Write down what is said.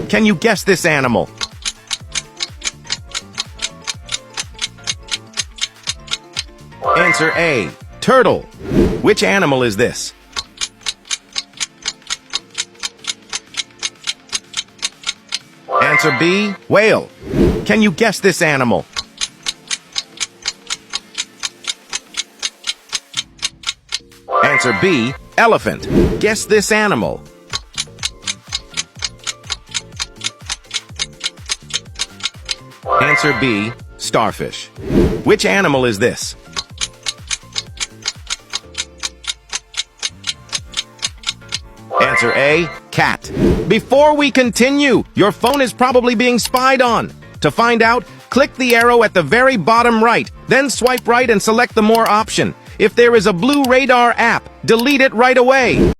Can you guess this animal? Answer A. Turtle. Which animal is this? Answer B. Whale. Can you guess this animal? Answer B. Elephant. Guess this animal. Answer B. Starfish. Which animal is this? Answer A. Cat. Before we continue, your phone is probably being spied on. To find out, click the arrow at the very bottom right, then swipe right and select the More option. If there is a blue radar app, delete it right away.